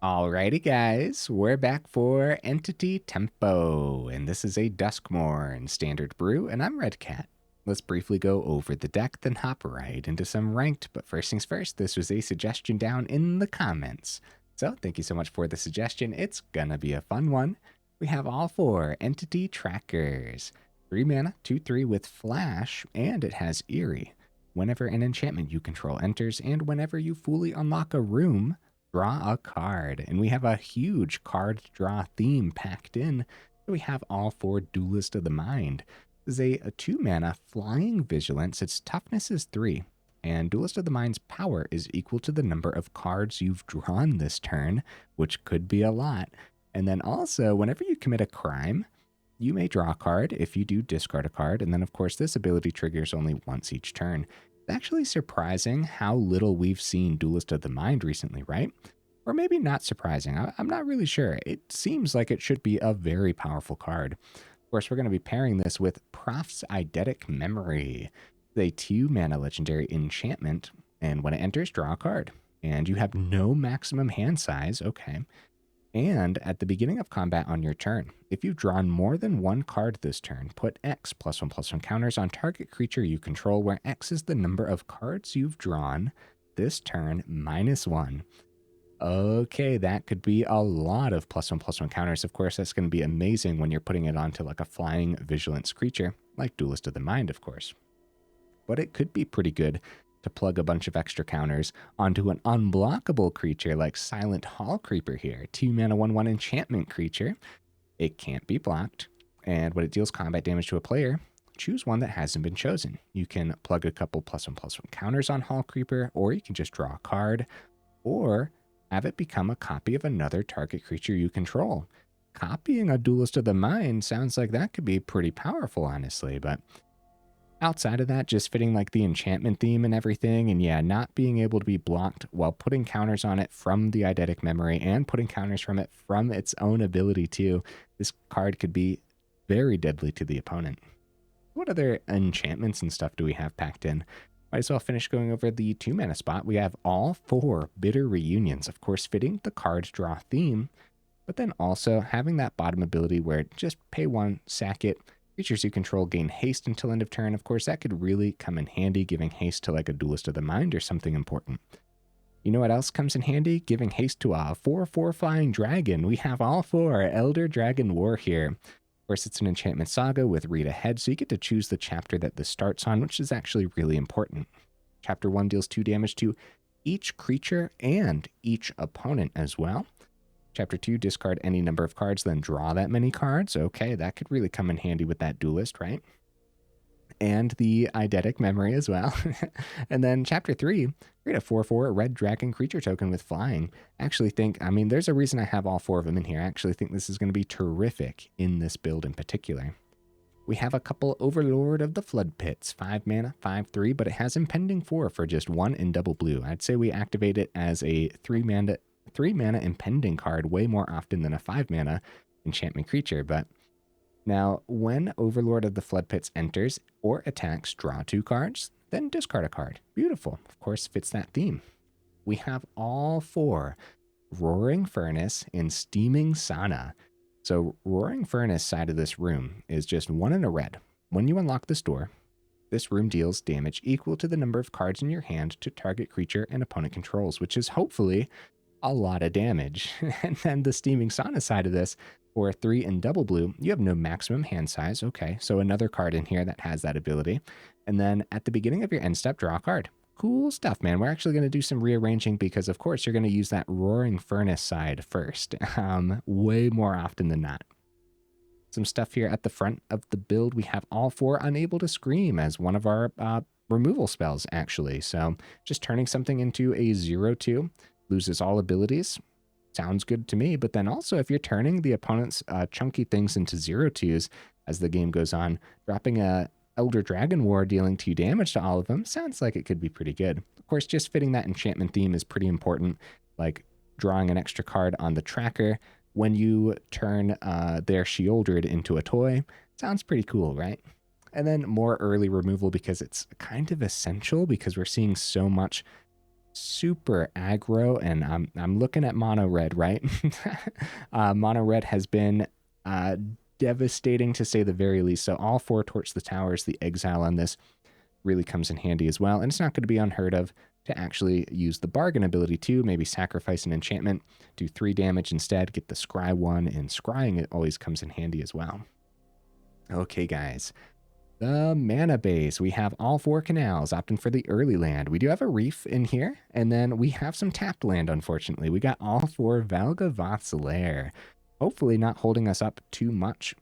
Alrighty guys, we're back for Entity Tempo, and this is a Duskmourn standard brew, and I'm Redcat. Let's briefly go over the deck, then hop right into some ranked, but first things first, this was a suggestion down in the comments. So thank you so much for the suggestion, it's gonna be a fun one. We have all 4 Entity Trackers. 3 mana, 2/3 with Flash, and it has Eerie. Whenever an enchantment you control enters, and whenever you fully unlock a room, draw a card. And we have a huge card draw theme packed in. We have all 4 Duelist of the Mind. This is a 2 mana flying vigilance. Its toughness is 3. And Duelist of the Mind's power is equal to the number of cards you've drawn this turn, which could be a lot. And then also, whenever you commit a crime, you may draw a card. If you do, discard a card. And then, of course, this ability triggers only once each turn. It's actually surprising how little we've seen Duelist of the Mind recently, right? Or maybe not surprising. I'm not really sure. It seems like it should be a very powerful card. Of course, we're going to be pairing this with Proft's Eidetic Memory. It's a 2 mana legendary enchantment, and when it enters, draw a card. And you have no maximum hand size, okay. And at the beginning of combat on your turn, if you've drawn more than 1 card this turn, put X +1/+1 counters on target creature you control, where X is the number of cards you've drawn this turn -1. Okay, that could be a lot of +1/+1 counters. Of course, that's going to be amazing when you're putting it onto like a flying vigilance creature, like Duelist of the Mind, of course. But it could be pretty good to plug a bunch of extra counters onto an unblockable creature like Silent Hallcreeper here. 2 mana 1/1 enchantment creature. It can't be blocked, and when it deals combat damage to a player, choose one that hasn't been chosen. You can plug a couple +1/+1 counters on Hallcreeper, or you can just draw a card, or have it become a copy of another target creature you control. Copying a Duelist of the Mind sounds like that could be pretty powerful, honestly, but outside of that, just fitting like the enchantment theme and everything, and yeah, not being able to be blocked while putting counters on it from the Eidetic Memory and putting counters from it from its own ability too, this card could be very deadly to the opponent. What other enchantments and stuff do we have packed in? Might as well finish going over the 2 mana spot. We have all 4 Bitter Reunions, of course, fitting the card draw theme, but then also having that bottom ability where just pay 1, sack it. Creatures you control gain haste until end of turn. Of course, that could really come in handy, giving haste to like a Duelist of the Mind or something important. You know what else comes in handy? Giving haste to a 4/4 flying dragon. We have all 4 Elder Dragon War here. Of course, it's an enchantment saga with read ahead, so you get to choose the chapter that this starts on, which is actually really important. Chapter 1 deals 2 damage to each creature and each opponent as well. Chapter 2, discard any number of cards, then draw that many cards. Okay, that could really come in handy with that Duelist, right? And the Eidetic Memory as well. And then Chapter 3, create a 4/4 red dragon creature token with flying. There's a reason I have all 4 of them in here. I actually think this is going to be terrific in this build in particular. We have a couple Overlord of the Floodpits, 5 mana, 5/3, but it has Impending 4 for just 1 in double blue. I'd say we activate it as a 3 mana Impending card way more often than a 5 mana enchantment creature, but now, when Overlord of the Floodpits enters or attacks, draw 2 cards, then discard a card. Beautiful. Of course, fits that theme. We have all 4 Roaring Furnace and Steaming Sauna. So, Roaring Furnace side of this room is just 1 in a red. When you unlock this door, this room deals damage equal to the number of cards in your hand to target creature and opponent controls, which is hopefully a lot of damage. And then the Steaming Sauna side of this, for 3 in double blue, you have no maximum hand size. Okay, so another card in here that has that ability. And then at the beginning of your end step, draw a card. Cool stuff, man. We're actually going to do some rearranging because, of course, you're going to use that Roaring Furnace side first, way more often than not. Some stuff here at the front of the build. We have all 4 Unable to Scream as one of our removal spells, actually. So just turning something into a 0/2, loses all abilities. Sounds good to me, but then also if you're turning the opponent's chunky things into 0/2s as the game goes on, dropping a Elder Dragon War dealing 2 damage to all of them sounds like it could be pretty good. Of course, just fitting that enchantment theme is pretty important, like drawing an extra card on the tracker when you turn their Sheoldred into a toy. Sounds pretty cool, right? And then more early removal because it's kind of essential because we're seeing so much super aggro, and I'm looking at mono red, right? Mono red has been devastating to say the very least. So all 4 Torch the Towers, the exile on this really comes in handy as well. And it's not going to be unheard of to actually use the bargain ability too, maybe sacrifice an enchantment, do 3 damage instead, get the scry 1, and scrying it always comes in handy as well. Okay, guys. The mana base. We have all 4 canals, opting for the early land. We do have a reef in here, and then we have some tapped land, unfortunately. We got all 4 Valgavoth's Lair. Hopefully not holding us up too much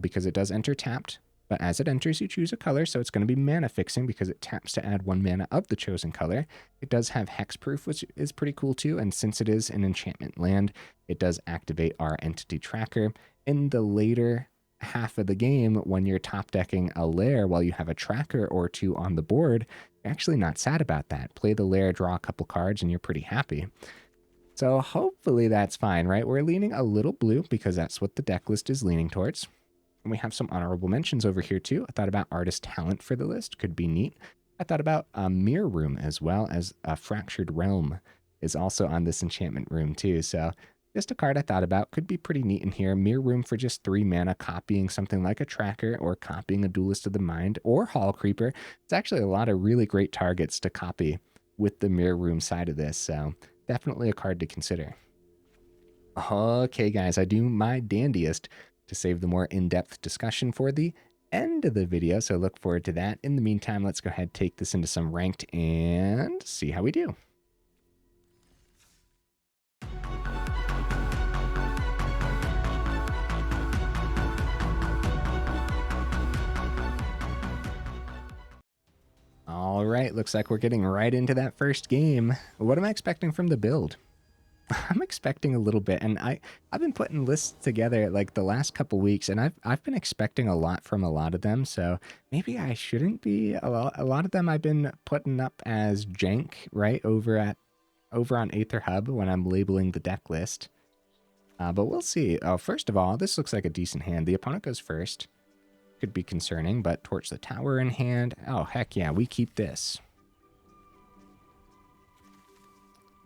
because it does enter tapped. But as it enters, you choose a color, so it's going to be mana fixing because it taps to add 1 mana of the chosen color. It does have hexproof, which is pretty cool too, and since it is an enchantment land, it does activate our entity tracker. In the later half of the game, when you're top decking a Lair while you have a tracker or 2 on the board, you're actually not sad about that. Play the Lair, draw a couple cards, and you're pretty happy. So hopefully that's fine, right? We're leaning a little blue because that's what the deck list is leaning towards. And we have some honorable mentions over here too. I thought about Artist Talent for the list. Could be neat. I thought about a Mirror Room as well as a Fractured Realm is also on this enchantment room too. So just a card I thought about. Could be pretty neat in here. Mirror Room for just 3 mana, copying something like a Tracker or copying a Duelist of the Mind or Hallcreeper. It's actually a lot of really great targets to copy with the Mirror Room side of this. So definitely a card to consider. Okay, guys, I do my dandiest to save the more in-depth discussion for the end of the video, so look forward to that. In the meantime, let's go ahead, take this into some ranked and see how we do. All right, looks like we're getting right into that first game. What am I expecting from the build? I'm expecting a little bit, and I've been putting lists together like the last couple weeks, and I've been expecting a lot from a lot of them. So maybe I shouldn't be. A lot of them I've been putting up as jank, right, over on Aether Hub when I'm labeling the deck list. But we'll see. First of all, this looks like a decent hand. The opponent goes first. Could be concerning, but Torch the Tower in hand. Oh heck yeah, we keep this.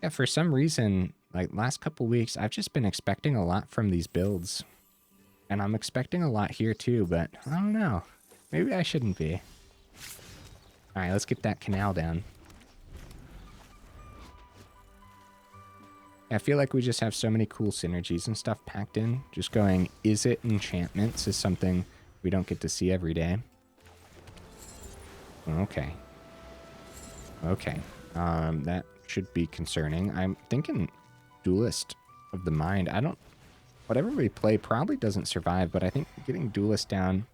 Yeah, for some reason, like last couple weeks, I've just been expecting a lot from these builds. And I'm expecting a lot here too, but I don't know. Maybe I shouldn't be. Alright, let's get that canal down. I feel like we just have so many cool synergies and stuff packed in. Just going, is it enchantments is something we don't get to see every day. Okay. Okay. That should be concerning. I'm thinking Duelist of the Mind. Whatever we play probably doesn't survive, but I think getting Duelist down.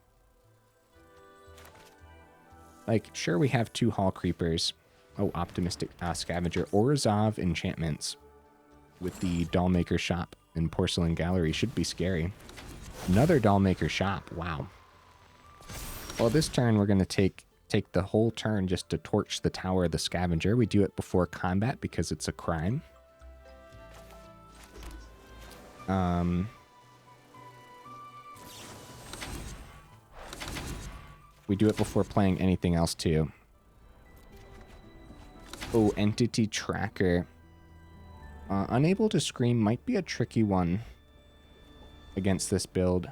Like, sure, we have 2 Hallcreepers. Oh, Optimistic Scavenger or Zav enchantments with the Dollmaker Shop and Porcelain Gallery should be scary. Another Dollmaker Shop. Wow. Well, this turn we're going to take the whole turn just to torch the Tower of the Scavenger. We do it before combat because it's a crime. We do it before playing anything else too. Oh, Entity Tracker. Unable to Scream might be a tricky one against this build.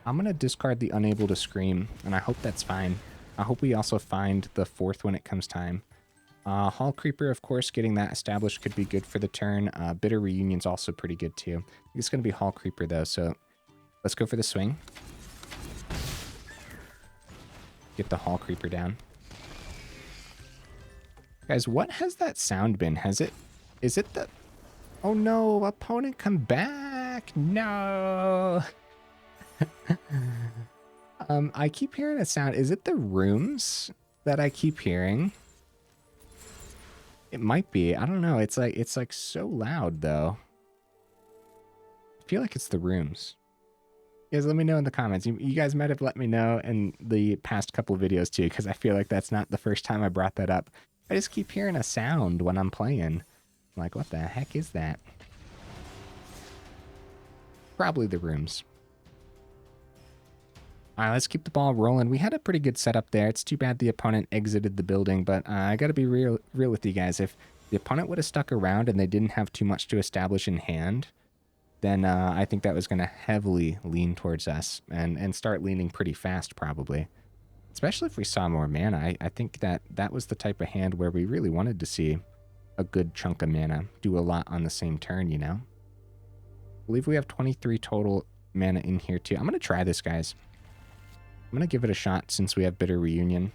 I'm going to discard the Unable to Scream, and I hope that's fine. I hope we also find the 4th when it comes time. Hallcreeper, of course, getting that established could be good for the turn. Bitter Reunion's also pretty good too. I think it's going to be Hallcreeper though, so let's go for the swing. Get the Hallcreeper down. Guys, what has that sound been? Is it the... Oh no, opponent come back! No! I keep hearing a sound. Is it the rooms that I keep hearing? It might be. I don't know. It's like so loud though. I feel like it's the rooms. You guys, let me know in the comments. You guys might have let me know in the past couple videos too, because I feel like that's not the first time I brought that up. I just keep hearing a sound when I'm playing. I'm like, what the heck is that? Probably the rooms. All right, let's keep the ball rolling. We had a pretty good setup there. It's too bad the opponent exited the building, but I got to be real with you guys. If the opponent would have stuck around and they didn't have too much to establish in hand, then I think that was going to heavily lean towards us and start leaning pretty fast probably. Especially if we saw more mana. I think that was the type of hand where we really wanted to see a good chunk of mana do a lot on the same turn, you know? I believe we have 23 total mana in here too. I'm going to try this, guys. I'm going to give it a shot since we have Bitter Reunion.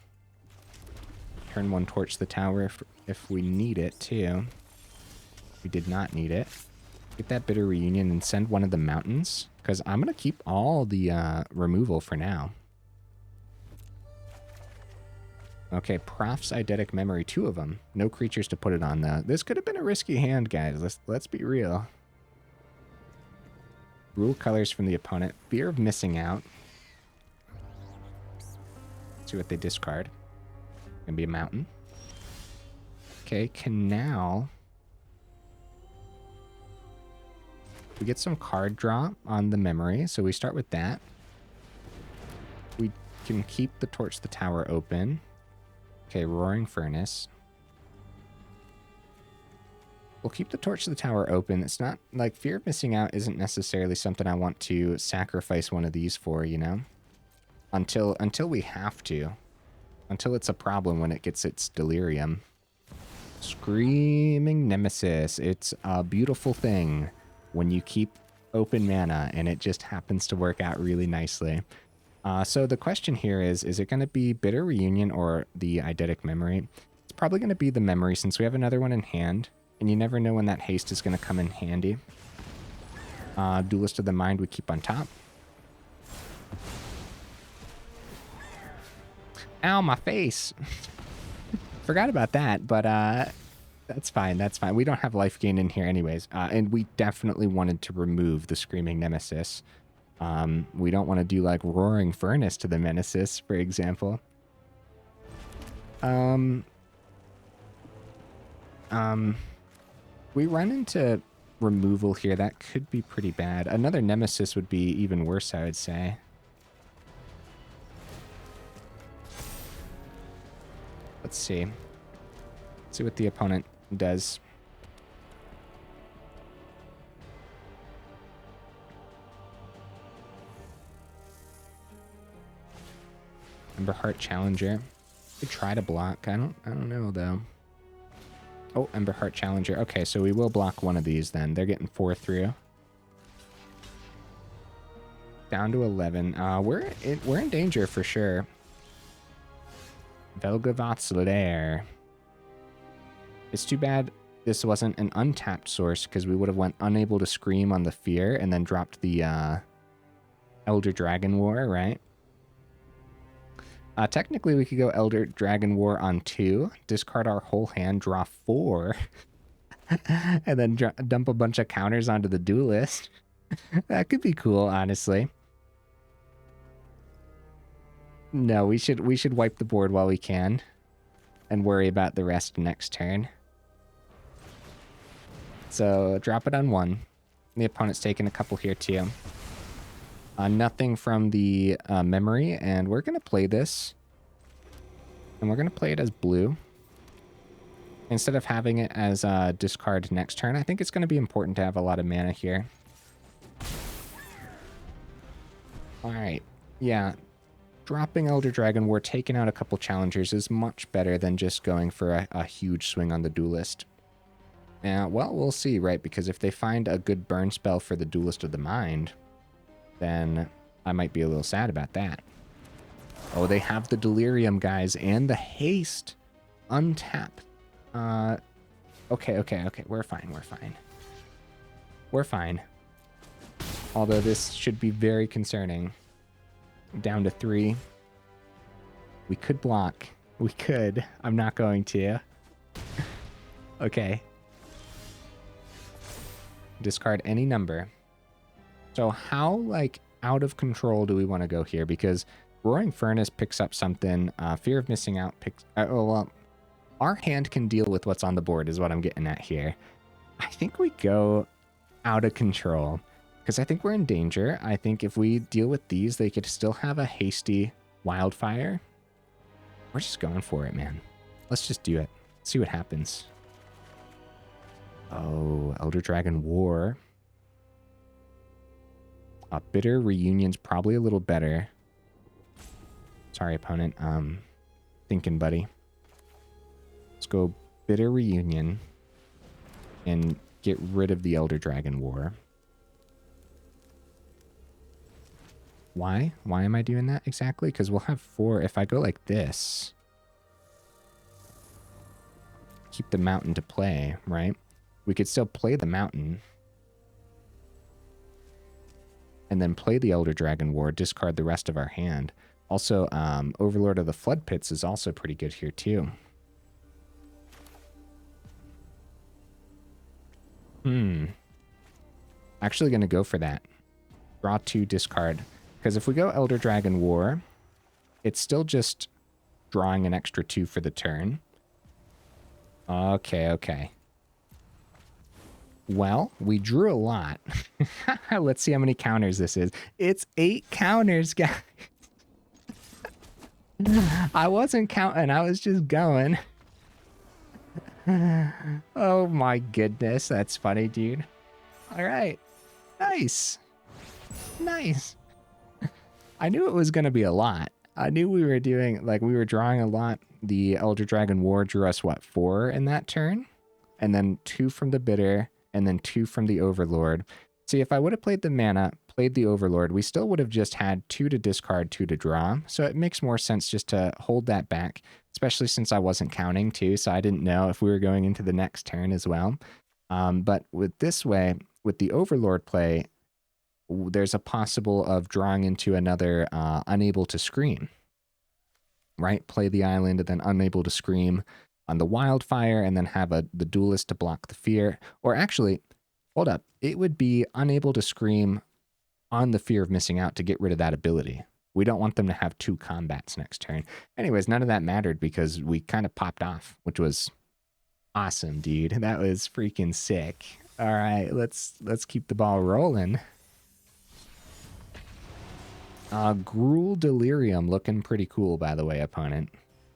Turn 1, torch the tower if we need it too. We did not need it. Get that Bitter Reunion and send one of the mountains, because I'm going to keep all the removal for now. Okay, Proft's Eidetic Memory, 2 of them. No creatures to put it on though. This could have been a risky hand, guys. Let's be real. Rule colors from the opponent. Fear of missing out. See what they discard. Gonna be a mountain. Okay, Canal. We get some card draw on the memory, so we start with that. We can keep the Torch the Tower open. Okay, Roaring Furnace. We'll keep the Torch to the Tower open. It's not like Fear of Missing Out isn't necessarily something I want to sacrifice one of these for, you know? Until we have to. Until it's a problem when it gets its Delirium. Screaming Nemesis. It's a beautiful thing when you keep open mana and it just happens to work out really nicely. So the question here is it going to be Bitter Reunion or the Eidetic Memory? It's probably going to be the Memory since we have another one in hand. And you never know when that haste is going to come in handy. Duelist of the Mind we keep on top. Ow, my face. Forgot about that, but that's fine. That's fine. We don't have life gain in here anyways. And we definitely wanted to remove the Screaming Nemesis. We don't want to do like Roaring Furnace to the Nemesis, for example. We run into removal here. That could be pretty bad. Another Nemesis would be even worse, I would say. Let's see. Let's see what the opponent does. Emberheart Challenger. Could try to block. I don't know though. Oh, Emberheart Challenger. Okay, so we will block one of these then. They're getting 4 through. Down to 11. We're in danger for sure. Valgavoth's Lair. It's too bad this wasn't an untapped source because we would have went Unable to Scream on the Fear and then dropped the Elder Dragon War, right? Technically, we could go Elder Dragon War on 2, discard our whole hand, draw 4, and then dump a bunch of counters onto the Duelist. That could be cool, honestly. No, we should wipe the board while we can and worry about the rest next turn. So drop it on 1. The opponent's taking a couple here too. Nothing from the memory, and we're going to play this. And we're going to play it as blue. Instead of having it as discard next turn, I think it's going to be important to have a lot of mana here. Alright, yeah. Dropping Elder Dragon War, taking out a couple challengers is much better than just going for a huge swing on the Duelist. Well, we'll see, right? Because if they find a good burn spell for the Duelist of the Mind, then I might be a little sad about that. Oh, they have the Delirium, guys, and the Haste. Untap. Okay. We're fine. We're fine. Although this should be very concerning. Down to 3. We could block. We could. I'm not going to. Okay. Discard any number. So how, like, out of control do we want to go here? Because Roaring Furnace picks up something. Fear of Missing Out picks... well, our hand can deal with what's on the board is what I'm getting at here. I think we go out of control. Because I think we're in danger. I think if we deal with these, they could still have a hasty wildfire. We're just going for it, man. Let's just do it. See what happens. Oh, Elder Dragon War. A Bitter Reunion's probably a little better. Sorry, opponent. Thinking, buddy. Let's go Bitter Reunion and get rid of the Elder Dragon War. Why? Why am I doing that exactly? Because we'll have 4. If I go like this, keep the mountain to play, right? We could still play the mountain and then play the Elder Dragon War, discard the rest of our hand. Also, Overlord of the Floodpits is also pretty good here too. Actually going to go for that. Draw 2, discard. Because if we go Elder Dragon War, it's still just drawing an extra 2 for the turn. Okay, okay. Well, we drew a lot. Let's see how many counters this is. It's 8 counters, guys. I wasn't counting. I was just going. Oh my goodness. That's funny, dude. All right. Nice. Nice. I knew it was going to be a lot. I knew we were doing, like, we were drawing a lot. The Elder Dragon War drew us, what, 4 in that turn? And then 2 from the Bitter, and then 2 from the Overlord. See, if I would have played the mana, played the Overlord, we still would have just had 2 to discard, 2 to draw. So it makes more sense just to hold that back, especially since I wasn't counting too, so I didn't know if we were going into the next turn as well. But with this way, with the Overlord play, there's a possible of drawing into another Unable to Scream, right? Play the island and then Unable to Scream on the Wildfire and then have the Duelist to block the Fear. Or actually, hold up, it would be Unable to Scream on the Fear of Missing Out to get rid of that ability. We don't want them to have 2 combats next turn. Anyways, none of that mattered because we kind of popped off, which was awesome, dude. That was freaking sick. All right, let's keep the ball rolling. Gruul Delirium looking pretty cool, by the way, opponent.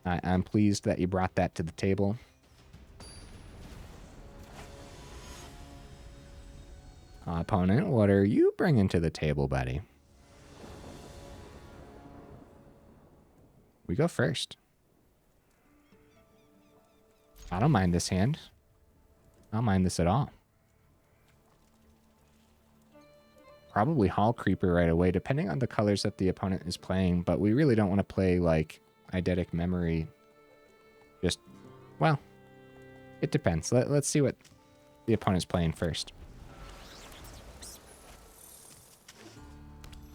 I'm pleased that you brought that to the table. Opponent, what are you bringing to the table, buddy? We go first. I don't mind this hand. I don't mind this at all. Probably Hallcreeper right away, depending on the colors that the opponent is playing, but we really don't want to play, like, Eidetic Memory. Just, well, it depends. Let's see what the opponent's playing first.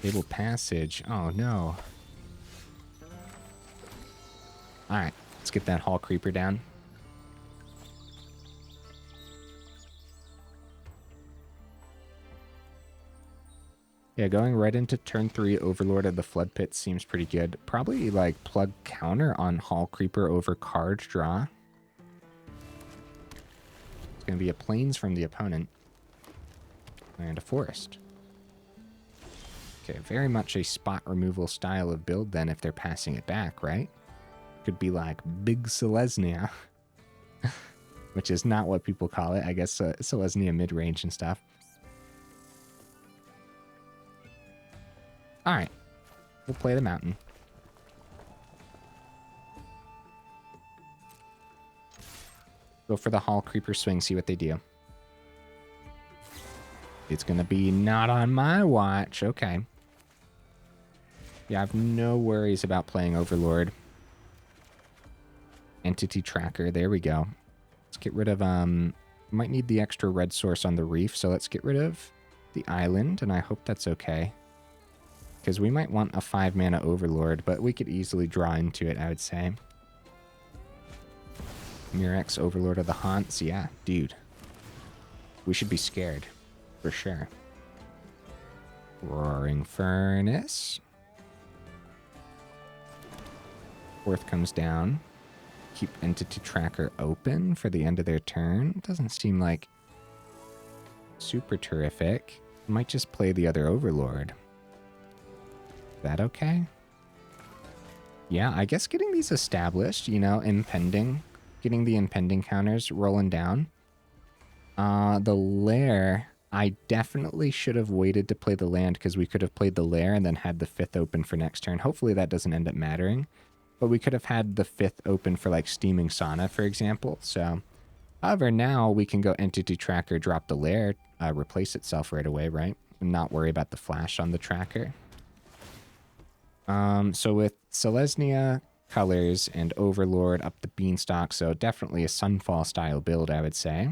Table Passage. Oh, no. Alright, let's get that Hallcreeper down. Yeah, going right into turn 3, Overlord of the Floodpits seems pretty good. Probably, like, plug counter on Hallcreeper over card draw. It's going to be a Plains from the opponent. And a Forest. Okay, very much a spot removal style of build then if they're passing it back, right? Could be like Big Selesnya. Which is not what people call it. I guess Selesnya mid-range and stuff. Alright, we'll play the mountain. Go for the Hallcreeper swing, see what they do. It's going to be not on my watch. Okay. Yeah, I have no worries about playing Overlord. Entity Tracker, there we go. Let's get rid of, might need the extra red source on the reef, so let's get rid of the island, and I hope that's okay. Because we might want a 5-mana Overlord, but we could easily draw into it, I would say. Murex, Overlord of the Haunts. Yeah, dude. We should be scared. For sure. Roaring Furnace. 4th comes down. Keep Entity Tracker open for the end of their turn. Doesn't seem like super terrific. Might just play the other Overlord. Is that okay? Yeah, I guess getting these established, you know, impending, getting the impending counters rolling down. The Lair, I definitely should have waited to play the land because we could have played the Lair and then had the 5th open for next turn. Hopefully that doesn't end up mattering. But we could have had the 5th open for like Steaming Sauna, for example. So, however, now we can go Entity Tracker, drop the Lair, replace itself right away, right? And not worry about the flash on the tracker. So with Selesnya, Colors, and Overlord up the Beanstalk, so definitely a Sunfall style build, I would say.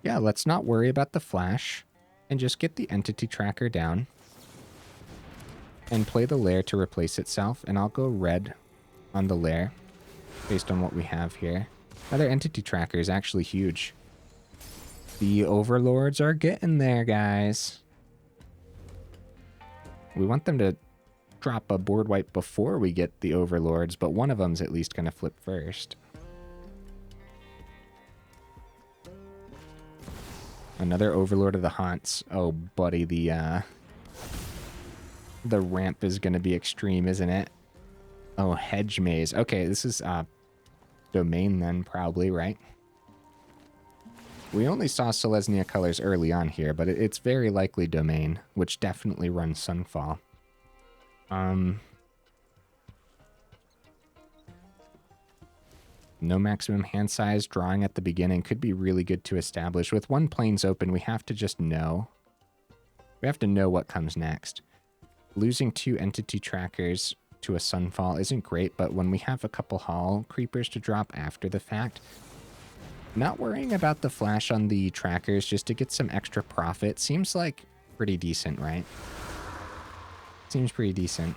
Yeah, let's not worry about the flash and just get the Entity Tracker down and play the Lair to replace itself, and I'll go red on the Lair based on what we have here. Another Entity Tracker is actually huge. The Overlords are getting there, guys. We want them to drop a board wipe before we get the Overlords, but one of them's at least going to flip first. Another Overlord of the Haunts. Oh, buddy, the ramp is going to be extreme, isn't it? Oh, Hedge Maze. Okay, this is Domain then, probably, right? We only saw Selesnya Colors early on here, but it's very likely Domain, which definitely runs Sunfall. No maximum hand size, drawing at the beginning could be really good to establish. With one plains open, we have to just know. We have to know what comes next. Losing 2 Entity Trackers to a Sunfall isn't great, but when we have a couple Hallcreepers to drop after the fact, not worrying about the flash on the trackers just to get some extra profit seems like pretty decent, right? Seems pretty decent.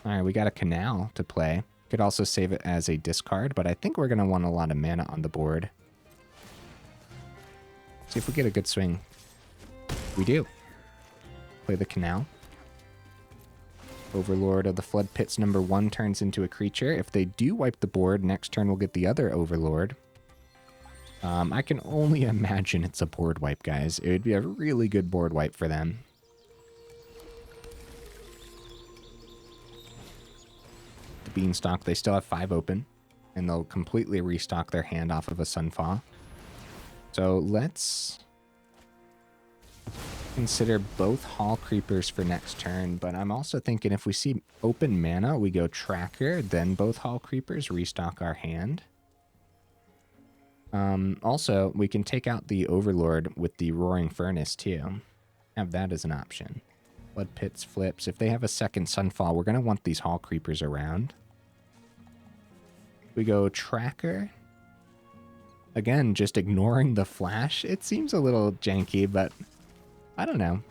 All right, we got a Canal to play. Could also save it as a discard, but I think we're going to want a lot of mana on the board. See if we get a good swing. We do. Play the Canal. Overlord of the Floodpits #1 turns into a creature. If they do wipe the board, next turn we'll get the other Overlord. I can only imagine it's a board wipe, guys. It would be a really good board wipe for them. The Beanstalk, they still have 5 open, and they'll completely restock their hand off of a Sunfall. So let's consider both Hallcreepers for next turn, but I'm also thinking if we see open mana, we go Tracker, then both Hallcreepers restock our hand. Also, we can take out the Overlord with the Roaring Furnace too. Have that as an option. Floodpits flips. If they have a second Sunfall, we're going to want these Hallcreepers around. We go Tracker. Again, just ignoring the flash. It seems a little janky, but I don't know.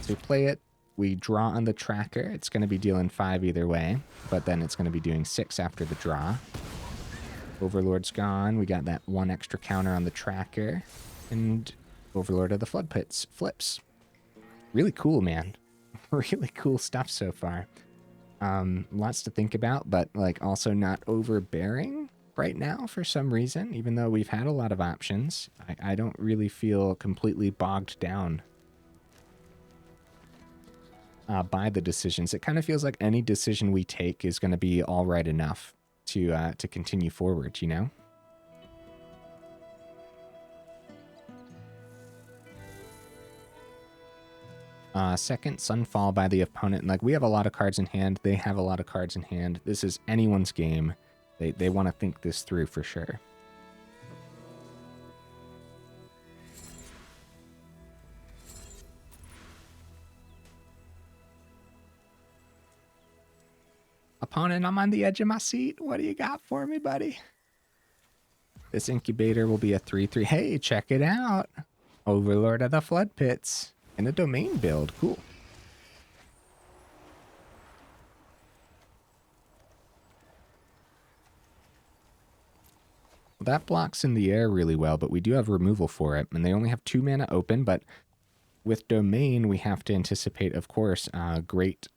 So we play it. We draw on the Tracker. It's going to be dealing 5 either way, but then it's going to be doing 6 after the draw. Overlord's gone. We got that 1 extra counter on the Tracker. And Overlord of the Floodpits flips. Really cool, man. Really cool stuff so far. Lots to think about, but like also not overbearing right now for some reason, even though we've had a lot of options. I don't really feel completely bogged down by the decisions. It kind of feels like any decision we take is going to be all right enough to continue forward, you know? Second Sunfall by the opponent. Like, we have a lot of cards in hand. They have a lot of cards in hand. This is anyone's game. They want to think this through for sure. Opponent, I'm on the edge of my seat. What do you got for me, buddy? This incubator will be a 3/3. Hey, check it out. Overlord of the Floodpits. In a domain build. Cool. Well, that blocks in the air really well, but we do have removal for it. And they only have 2 mana open, but with domain, we have to anticipate, of course, great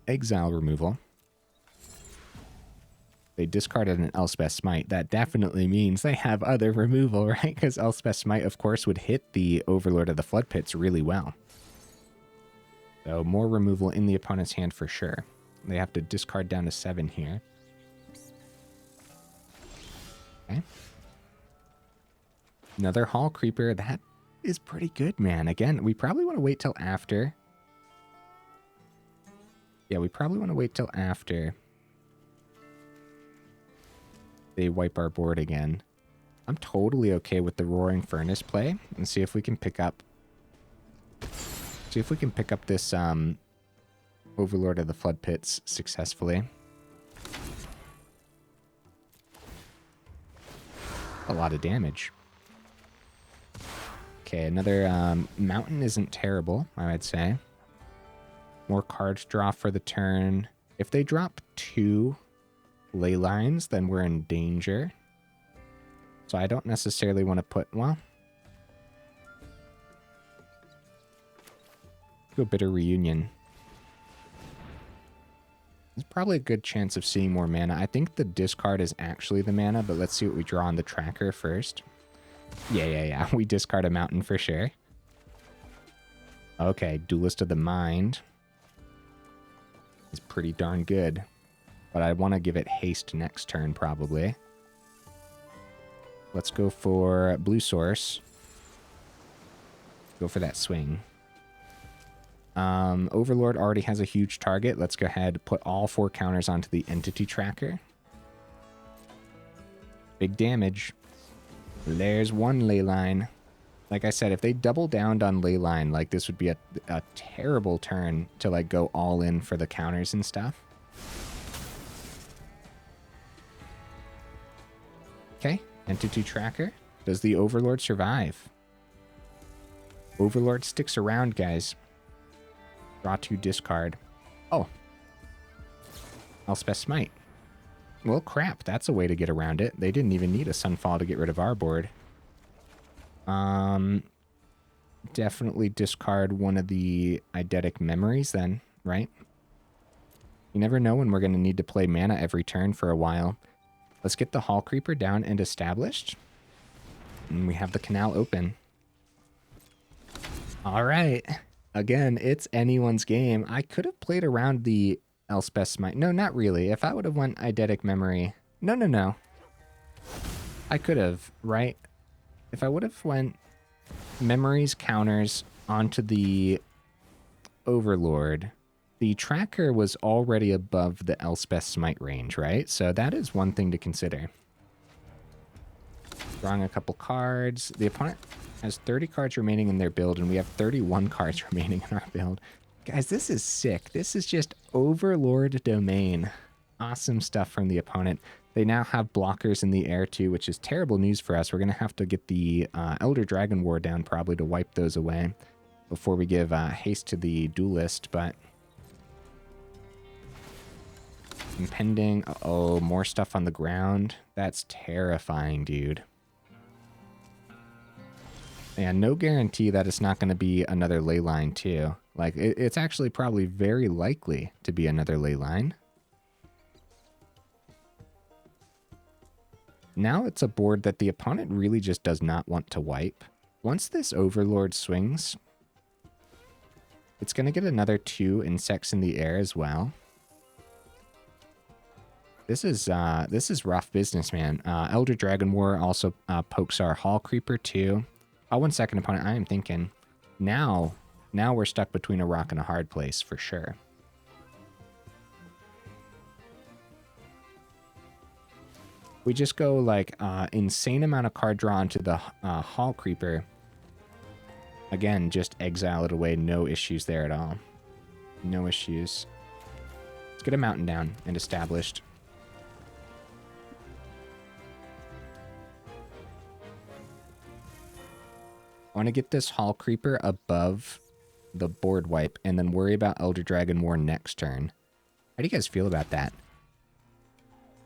exile removal. They discarded an Elspeth Smite. That definitely means they have other removal, right? Because Elspeth Smite, of course, would hit the Overlord of the Floodpits really well. So more removal in the opponent's hand for sure. They have to discard down to 7 here. Okay. Another Hallcreeper. That is pretty good, man. Again, we probably want to wait till after. Yeah, we probably want to wait till after they wipe our board again. I'm totally okay with the Roaring Furnace play and see if we can pick up this Overlord of the Floodpits successfully. A lot of damage. Okay, another mountain isn't terrible, I would say. More cards draw for the turn. If they drop 2 ley lines, then we're in danger. So I don't necessarily want to put, well, go Bitter Reunion. There's probably a good chance of seeing more mana. I think the discard is actually the mana, but let's see what we draw on the tracker first. Yeah. We discard a mountain for sure. Okay, Duelist of the Mind is pretty darn good. But I want to give it haste next turn, probably. Let's go for blue source. Go for that swing. Overlord already has a huge target. Let's go ahead, put all 4 counters onto the entity tracker. Big damage. There's 1 ley line. Like I said, if they double downed on ley line, like this would be a terrible turn to like go all in for the counters and stuff. Okay, entity tracker. Does the Overlord survive? Overlord sticks around, guys. Draw 2, discard. Oh. Elspeth Smite. Well, crap. That's a way to get around it. They didn't even need a Sunfall to get rid of our board. Definitely discard one of the Eidetic memories then, right? You never know when we're going to need to play mana every turn for a while. Let's get the Hallcreeper down and established. And we have the canal open. All right. Again, it's anyone's game. I could have played around the Elspeth Smite. No, not really. If I would have went Eidetic Memory. No. I could have, right? If I would have went Memories counters onto the Overlord, the tracker was already above the Elspeth Smite range, right? So that is one thing to consider. Drawing a couple cards. The opponent has 30 cards remaining in their build, and we have 31 cards remaining in our build. Guys, this is sick. This is just Overlord domain. Awesome stuff from the opponent. They now have blockers in the air too, which is terrible news for us. We're going to have to get the Elder Dragon War down probably to wipe those away before we give haste to the Duelist, but impending. Uh-oh, more stuff on the ground. That's terrifying, dude. And no guarantee that it's not going to be another ley line too. Like, it's actually probably very likely to be another ley line. Now it's a board that the opponent really just does not want to wipe. Once this Overlord swings, it's going to get another 2 insects in the air as well. This is rough business, man. Elder Dragon War also pokes our Hallcreeper too. Oh, 1 second, opponent. I am thinking. Now we're stuck between a rock and a hard place for sure. We just go like insane amount of card draw into the Hallcreeper. Again, just exile it away. No issues there at all. No issues. Let's get a mountain down and established. I want to get this Hallcreeper above the board wipe and then worry about Elder Dragon War next turn. How do you guys feel about that?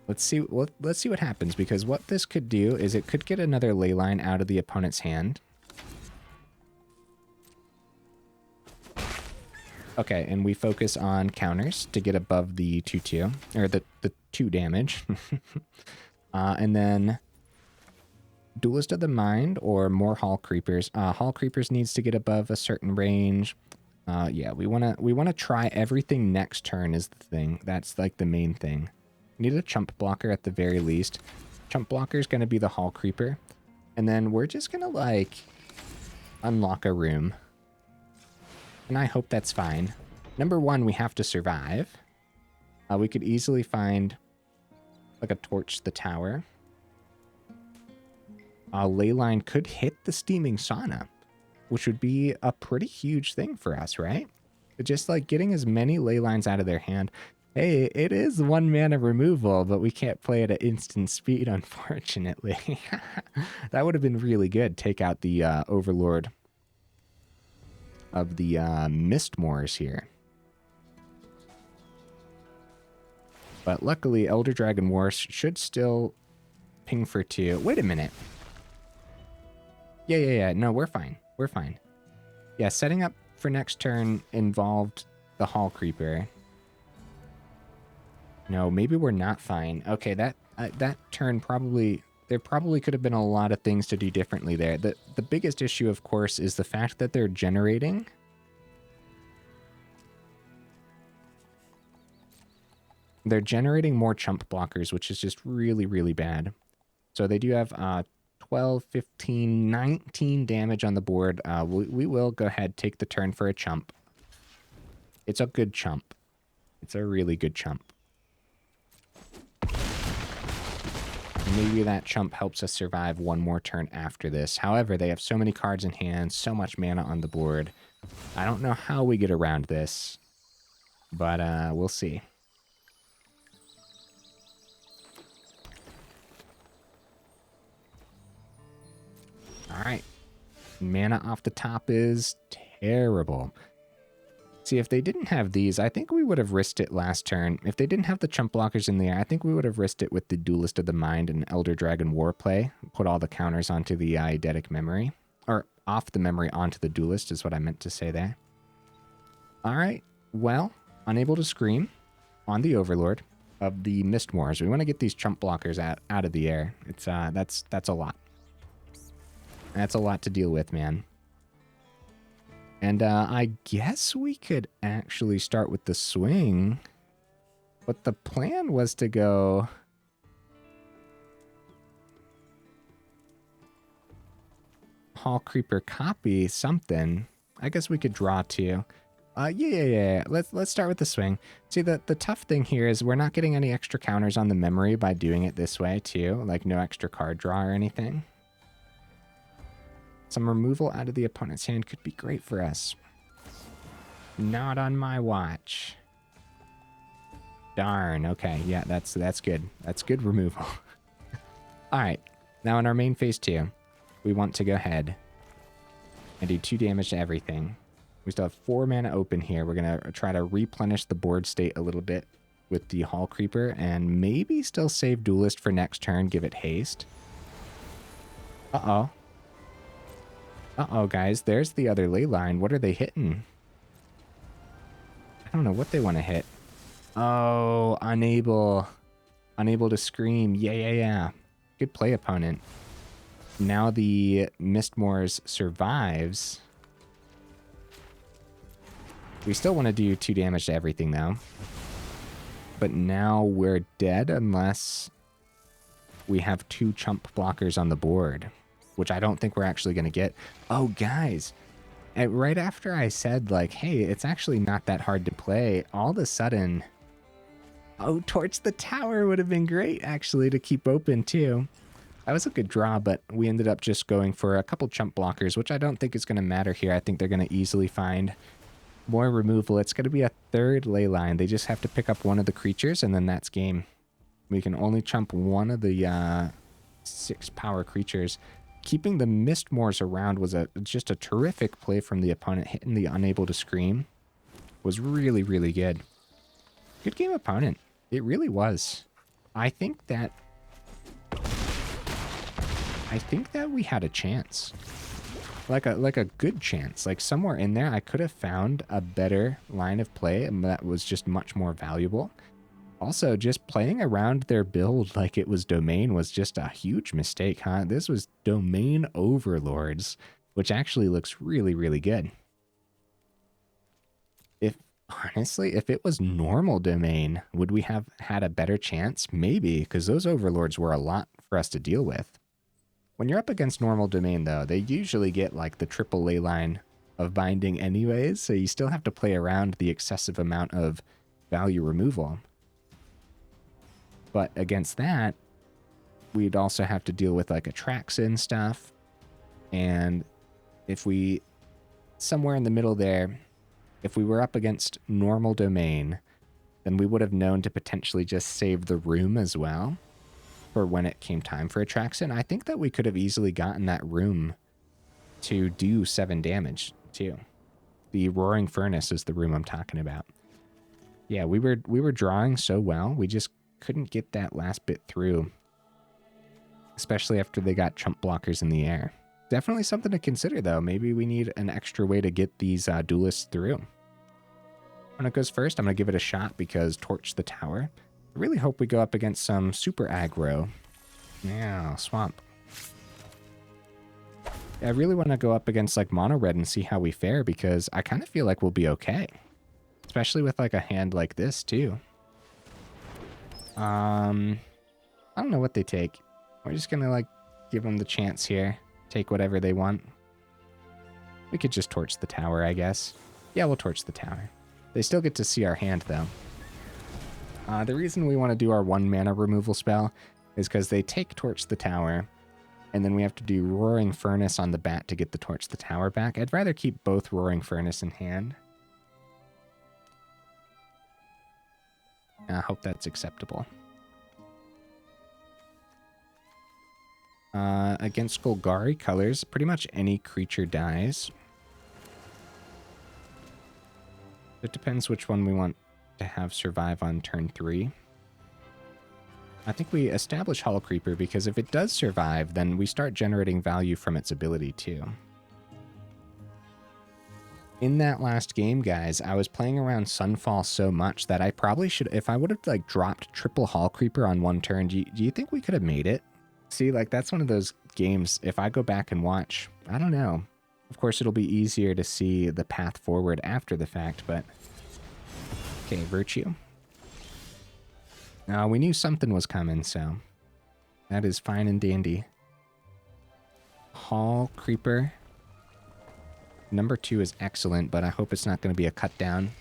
Let's see what happens, because what this could do is it could get another ley line out of the opponent's hand. Okay, and we focus on counters to get above the 2-2, or the 2 damage. And then Duelist of the Mind or more Hallcreepers. Hallcreepers needs to get above a certain range. Yeah, we wanna try everything next turn is the thing. That's like the main thing. We need a chump blocker at the very least. Chump blocker is gonna be the Hallcreeper. And then we're just gonna like unlock a room. And I hope that's fine. Number one, we have to survive. We could easily find like a torch the tower. Leyline could hit the steaming sauna, which would be a pretty huge thing for us, right? Just like getting as many ley lines out of their hand. Hey, it is 1 mana removal, but we can't play it at instant speed, unfortunately. That would have been really good. Take out the Overlord of the Mistmoors here. But luckily, Elder Dragon Wars should still ping for 2. Wait a minute. Yeah. No, we're fine. We're fine. Yeah, setting up for next turn involved the Hallcreeper. No, maybe we're not fine. Okay, that turn probably... There probably could have been a lot of things to do differently there. The biggest issue, of course, is the fact that they're generating. They're generating more chump blockers, which is just really, really bad. So they do have 12, 15, 19 damage on the board. We will go ahead, take the turn for a chump. It's a good chump. It's a really good chump. Maybe that chump helps us survive one more turn after this. However, they have so many cards in hand, so much mana on the board. I don't know how we get around this, but we'll see. All right. Mana off the top is terrible. See, if they didn't have these, I think we would have risked it last turn. If they didn't have the chump blockers in the air, I think we would have risked it with the Duelist of the Mind and Elder Dragon War play. Put all the counters onto the Eidetic memory. Or off the memory onto the Duelist is what I meant to say there. All right. Well, unable to scream on the Overlord of the Mistmoors. We want to get these chump blockers out of the air. It's that's a lot. That's a lot to deal with, man. And I guess we could actually start with the swing. But the plan was to go... Hallcreeper copy something. I guess we could draw 2. Yeah. Let's start with the swing. See, the tough thing here is we're not getting any extra counters on the memory by doing it this way, too. Like, no extra card draw or anything. Some removal out of the opponent's hand could be great for us. Not on my watch. Darn. Okay, yeah, that's good. That's good removal. All right. Now in our main phase 2, we want to go ahead and do 2 damage to everything. We still have 4 mana open here. We're going to try to replenish the board state a little bit with the Hallcreeper and maybe still save Duelist for next turn, give it haste. Uh-oh. Uh-oh, guys. There's the other ley line. What are they hitting? I don't know what they want to hit. Oh, unable. Unable to scream. Yeah. Good play, opponent. Now the Mistmoors survives. We still want to do 2 damage to everything, though. But now we're dead unless we have 2 chump blockers on the board, which I don't think we're actually going to get. Oh, guys. And right after I said, like, hey, it's actually not that hard to play, all of a sudden... Oh, Torch the Tower would have been great, actually, to keep open, too. That was a good draw, but we ended up just going for a couple chump blockers, which I don't think is going to matter here. I think they're going to easily find more removal. It's going to be a 3rd ley line. They just have to pick up one of the creatures, and then that's game. We can only chump one of the 6 power creatures. Keeping the Mistmoors around was just a terrific play from the opponent. Hitting the Unable to Scream was really, really good. Good game, opponent. It really was. I think that we had a chance. like a good chance. Like somewhere in there, I could have found a better line of play that was just much more valuable. Also, just playing around their build like it was Domain was just a huge mistake, huh? This was Domain Overlords, which actually looks really, really good. Honestly, if it was normal Domain, would we have had a better chance? Maybe, because those Overlords were a lot for us to deal with. When you're up against normal Domain, though, they usually get like the triple ley line of binding anyways, so you still have to play around the excessive amount of value removal. But against that, we'd also have to deal with like Atraxa stuff. And if we, somewhere in the middle there, if we were up against normal Domain, then we would have known to potentially just save the room as well for when it came time for Atraxa. I think that we could have easily gotten that room to do 7 damage too. The Roaring Furnace is the room I'm talking about. Yeah, we were drawing so well, we just couldn't get that last bit through, especially after they got chump blockers in the air. Definitely something to consider, though. Maybe we need an extra way to get these duelists through. When it goes first, I'm going to give it a shot because Torch the Tower. I really hope we go up against some super aggro. Yeah, Swamp. I really want to go up against like Mono Red and see how we fare because I kind of feel like we'll be okay. Especially with like a hand like this, too. I don't know what they take. We're just going to like give them the chance here. Take whatever they want. We could just Torch the Tower, I guess. Yeah, we'll Torch the Tower. They still get to see our hand, though. The reason we want to do our 1 mana removal spell is because they take Torch the Tower, and then we have to do Roaring Furnace on the bat to get the Torch the Tower back. I'd rather keep both Roaring Furnace in hand. I hope that's acceptable. Against Golgari colors, pretty much any creature dies. It depends which one we want to have survive on turn 3. I think we establish Hallcreeper because if it does survive, then we start generating value from its ability too. In that last game, guys, I was playing around Sunfall so much that I probably should, if I would have like dropped triple Hallcreeper on 1 turn, do you think we could have made it? See, like that's one of those games, if I go back and watch, I don't know. Of course, it'll be easier to see the path forward after the fact, but... Okay, Virtue. We knew something was coming, so... That is fine and dandy. Hallcreeper. Number 2 is excellent, but I hope it's not going to be a cut down.